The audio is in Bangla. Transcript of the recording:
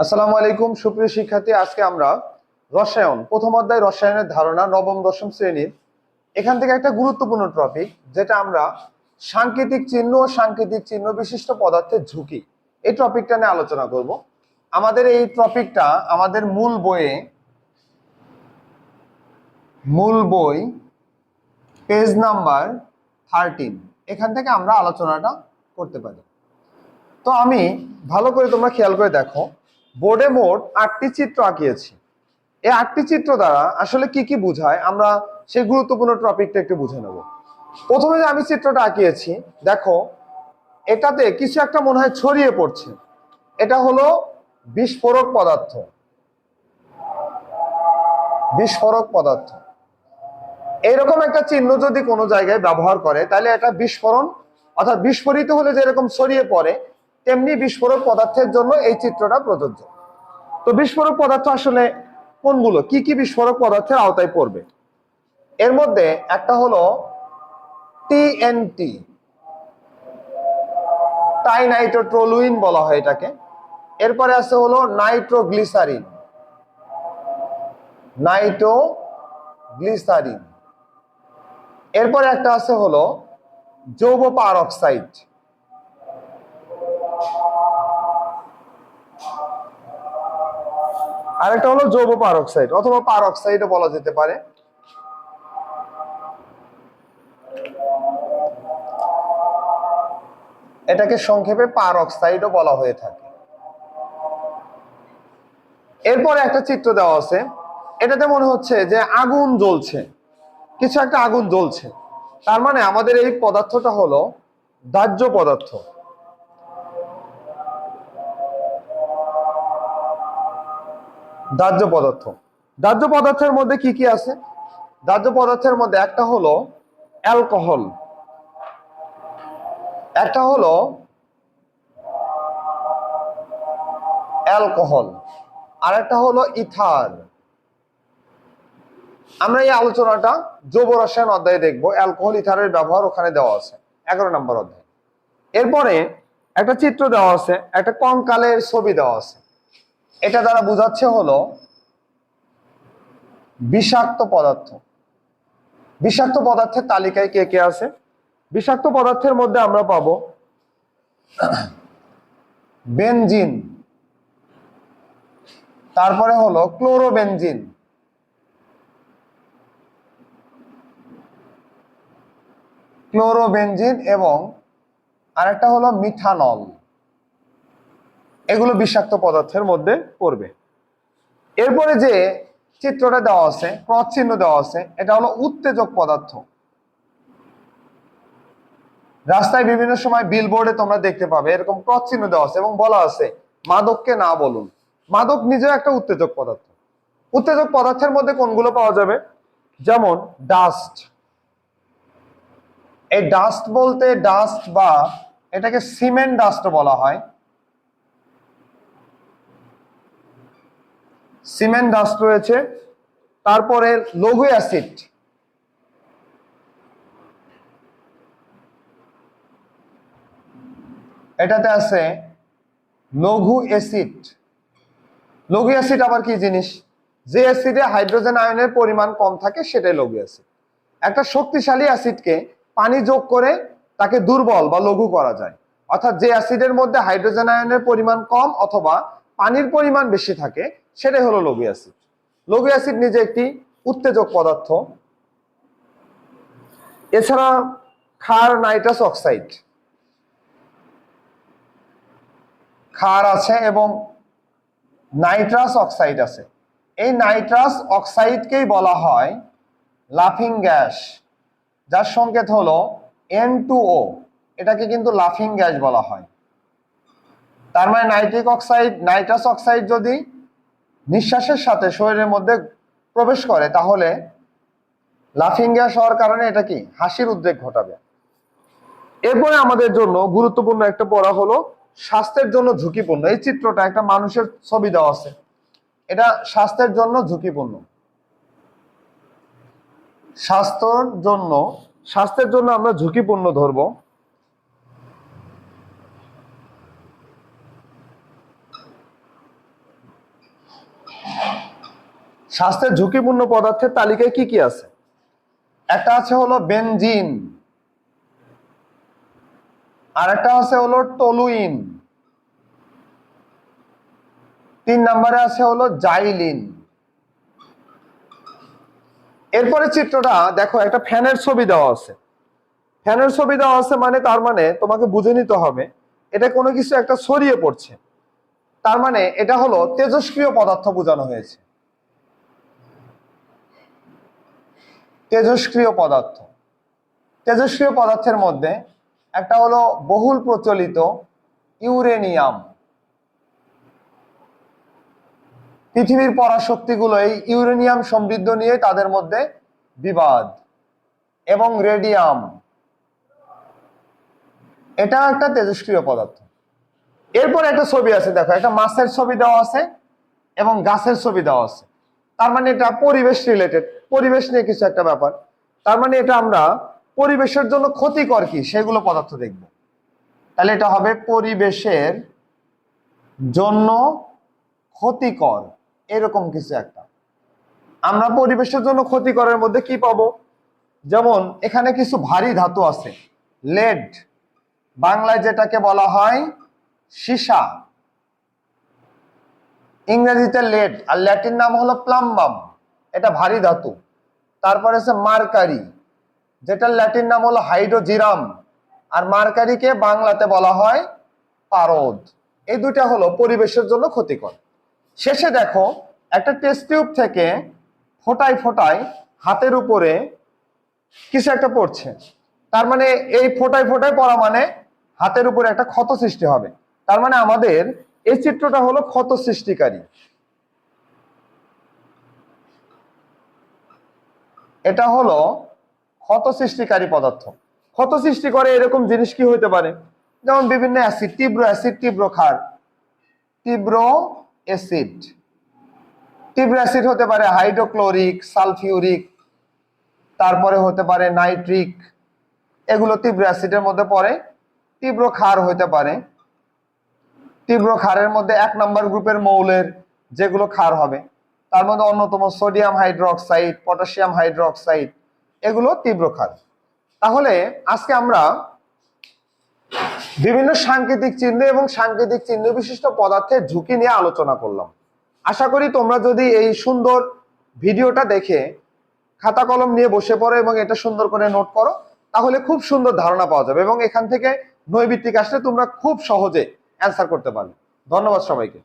আসসালামু আলাইকুম সুপ্রিয় শিক্ষার্থী, আজকে আমরা রসায়ন প্রথম অধ্যায় রসায়নের ধারণা নবম দশম শ্রেণীর এখান থেকে একটা গুরুত্বপূর্ণ টপিক, যেটা আমরা সাংকেতিক চিহ্ন ও সাংকেতিক চিহ্ন বিশিষ্ট পদার্থের ঝুঁকি, এই টপিকটা নিয়ে আলোচনা করব। আমাদের এই টপিকটা আমাদের মূল বই পেজ নাম্বার 13 এখান থেকে আমরা আলোচনাটা করতে পারি। তো আমি ভালো করে তোমরা খেয়াল করে দেখো, বোর্ডে মোট 8টি চিত্র আঁকিয়েছি। এই 8টি চিত্র দ্বারা আসলে কি কি বোঝায় আমরা সেই গুরুত্বপূর্ণ টপিকটা একটু বুঝে নেব। প্রথমে যে আমি চিত্রটা আঁকিয়েছি, দেখো এটাতে কিছু একটা মনে হয় ছড়িয়ে পড়ছে। এটা হলো বিস্ফোরক পদার্থ। বিস্ফোরক পদার্থ এইরকম একটা চিহ্ন যদি কোনো জায়গায় ব্যবহার করে, তাহলে এটা বিস্ফোরণ অর্থাৎ বিস্ফোরিত হলে যেরকম ছড়িয়ে পড়ে, তেমনি বিস্ফোরক পদার্থের জন্য এই চিত্রটা প্রযোজ্য। তো বিস্ফোরক পদার্থ আসলে কোনগুলো, কি কি বিস্ফোরক পদার্থের আওতায় পড়বে? এর মধ্যে একটা হলো টিএনটি, টাইনাইট্রোটলুইন বলা হয় এটাকে। এরপরে আছে হলো নাইট্রোগ্লিসারিন। নাইট্রোগ্লিসারিন এরপরে একটা আছে হলো যৌগ পারঅক্সাইড। আরেকটা হলো যৌগ পারঅক্সাইড অথবা পারঅক্সাইডও বলা যেতে পারে। এটাকে সংক্ষেপে পারঅক্সাইডও বলা হয়ে থাকে। এরপরে একটা চিত্র দেওয়া আছে, এটাতে মনে হচ্ছে যে আগুন জ্বলছে, কিছু একটা আগুন জ্বলছে। তার মানে আমাদের এই পদার্থটা হলো দাহ্য পদার্থ। দাহ্য পদার্থ দাহ্য পদার্থের মধ্যে কি কি আছে? দাহ্য পদার্থের মধ্যে একটা হলো অ্যালকোহল, একটা হলো অ্যালকোহল, আর একটা হলো ইথার। আমরা এই আলোচনাটা জৈব রসায়ন অধ্যায়ে দেখবো। অ্যালকোহল ইথারের ব্যবহার ওখানে দেওয়া আছে 11 নম্বর অধ্যায়। এরপরে একটা চিত্র দেওয়া আছে, একটা কঙ্কালের ছবি দেওয়া আছে। এটা দ্বারা বোঝাচ্ছে হলো বিষাক্ত পদার্থ। বিষাক্ত পদার্থের তালিকায় কে কে আছে? বিষাক্ত পদার্থের মধ্যে আমরা পাবো বেনজিন, তারপরে হলো ক্লোরোবেনজিন, এবং আরেকটা হলো মিথানল। এগুলো বিষাক্ত পদার্থের মধ্যে পড়বে। এরপরে যে চিত্রটা দেওয়া আছে, ক্রস চিহ্ন দেওয়া আছে, এটা হলো উত্তেজক পদার্থ। রাস্তায় বিভিন্ন সময় বিলবোর্ডে তোমরা দেখতে পাবে এরকম ক্রস চিহ্ন দেওয়া আছে এবং বলা আছে মাদককে না বলুন। মাদক নিজেও একটা উত্তেজক পদার্থ। উত্তেজক পদার্থের মধ্যে কোনগুলো পাওয়া যাবে? যেমন ডাস্ট। এই ডাস্ট বলতে ডাস্ট বা এটাকে সিমেন্ট ডাস্ট বলা হয়। সিমেন্ট ডাস্ট রয়েছে। তারপরে লঘু অ্যাসিড, এটাতে আছে লঘু অ্যাসিড। লঘু অ্যাসিড আবার কি জিনিস? যে অ্যাসিডে হাইড্রোজেন আয়নের পরিমাণ কম থাকে সেটাই লঘু অ্যাসিড। একটা শক্তিশালী অ্যাসিডকে পানি যোগ করে তাকে দুর্বল বা লঘু করা যায়। অর্থাৎ যে অ্যাসিডের মধ্যে হাইড্রোজেন আয়নের পরিমাণ কম অথবা পানির পরিমাণ বেশি থাকে সেটাই হলো লঘু অ্যাসিড। লঘু অ্যাসিড নিজে একটি উত্তেজক পদার্থ। এছাড়া ক্ষার নাইট্রাস অক্সাইড, ক্ষার আছে এবং নাইট্রাস অক্সাইড আছে। এই নাইট্রাস অক্সাইডকেই বলা হয় লাফিং গ্যাস, যার সংকেত হলো N2O। এটাকে কিন্তু লাফিং গ্যাস বলা হয়। তার মানে নাইট্রাস অক্সাইড যদি নিঃশ্বাসের সাথে শরীরের মধ্যে প্রবেশ করে তাহলে লাফিং গ্যাস হওয়ার কারণে এটা কি হাসির উদ্রেক ঘটাবে। এরপরে আমাদের জন্য গুরুত্বপূর্ণ একটা পড়া হলো স্বাস্থ্যের জন্য ঝুঁকিপূর্ণ। এই চিত্রটা একটা মানুষের ছবি দেওয়া আছে, এটা স্বাস্থ্যের জন্য ঝুঁকিপূর্ণ। স্বাস্থ্যের জন্য আমরা ঝুঁকিপূর্ণ ধরবো। স্বাস্থ্যের ঝুঁকিপূর্ণ পদার্থের তালিকায় কি কি আছে? একটা আছে হলো বেনজিন, আর একটা আছে হলো টলুইন, 3 নম্বরে আছে হলো জাইলিন। এরপরে চিত্রটা দেখো, একটা ফ্যানের ছবি দেওয়া আছে। ফ্যানের ছবি দেওয়া আছে মানে তার মানে তোমাকে বুঝে নিতে হবে এটা কোনো কিছু একটা ছড়িয়ে পড়ছে, তার মানে এটা হলো তেজস্ক্রিয় পদার্থ বোঝানো হয়েছে। তেজস্ক্রিয় পদার্থ, তেজস্ক্রিয় পদার্থের মধ্যে একটা হলো বহুল প্রচলিত ইউরেনিয়াম। পৃথিবীর পরাশক্তিগুলো এই ইউরেনিয়াম সমৃদ্ধ নিয়ে তাদের মধ্যে বিবাদ। এবং রেডিয়াম, এটা একটা তেজস্ক্রিয় পদার্থ। এরপর একটা ছবি আছে, দেখো একটা মাছের ছবি দেওয়া আছে এবং গাছের ছবি দেওয়া আছে। তার মানে এটা পরিবেশ রিলেটেড, পরিবেশ নিয়ে কিছু একটা ব্যাপার। তার মানে এটা আমরা পরিবেশের জন্য ক্ষতিকর কি সেগুলো পদার্থ দেখব। তাহলে এটা হবে পরিবেশের জন্য ক্ষতিকর, এরকম কিছু একটা। আমরা পরিবেশের জন্য ক্ষতিকরের মধ্যে কি পাবো? যেমন এখানে কিছু ভারী ধাতু আছে, লেড, বাংলায় যেটাকে বলা হয় সীসা, ইংরেজিতে লেড, আর ল্যাটিন নাম হলো প্লাম্বাম, এটা ভারী ধাতু। তারপরে আছে মার্কারি, যেটার ল্যাটিন নাম হলো হাইড্রোজিরাম, আর মার্কারিকে বাংলাতে বলা হয় পারদ। এই দুইটা হলো পরিবেশের জন্য ক্ষতিকর। শেষে দেখো একটা টেস্ট টিউব থেকে ফোটায় ফোটায় হাতের উপরে কিছু একটা পড়ছে, তার মানে এই ফোটায় ফোটায় পড়া মানে হাতের উপরে একটা ক্ষত সৃষ্টি হবে। তার মানে আমাদের এই চিত্রটা হলো ক্ষত সৃষ্টিকারী। এটা হলো ক্ষত সৃষ্টিকারী পদার্থ। ক্ষত সৃষ্টি করে এরকম জিনিস কি হইতে পারে? যেমন বিভিন্ন অ্যাসিড, তীব্র অ্যাসিড, তীব্র ক্ষার, তীব্র অ্যাসিড। তীব্র অ্যাসিড হতে পারে হাইড্রোক্লোরিক, সালফিউরিক, তারপরে হতে পারে নাইট্রিক, এগুলো তীব্র অ্যাসিডের মধ্যে পড়ে। তীব্র ক্ষার হতে পারে, তীব্র ক্ষারের মধ্যে 1 নম্বর গ্রুপের মৌলের যেগুলো ক্ষার হবে তার মধ্যে অন্যতম সোডিয়াম হাইড্রোক্সাইড, পটাশিয়াম হাইড্রোক্সাইড, এগুলো তীব্র ক্ষার। তাহলে আজকে আমরা বিভিন্ন সাংকেতিক চিহ্ন এবং সাংকেতিক চিহ্ন বিশিষ্ট পদার্থের ঝুঁকি নিয়ে আলোচনা করলাম। আশা করি তোমরা যদি এই সুন্দর ভিডিওটা দেখে খাতা কলম নিয়ে বসে পড়ো এবং এটা সুন্দর করে নোট করো, তাহলে খুব সুন্দর ধারণা পাওয়া যাবে এবং এখান থেকে নৈর্ব্যক্তিক আসলে তোমরা খুব সহজে অ্যান্সার করতে পারবে। ধন্যবাদ সবাইকে।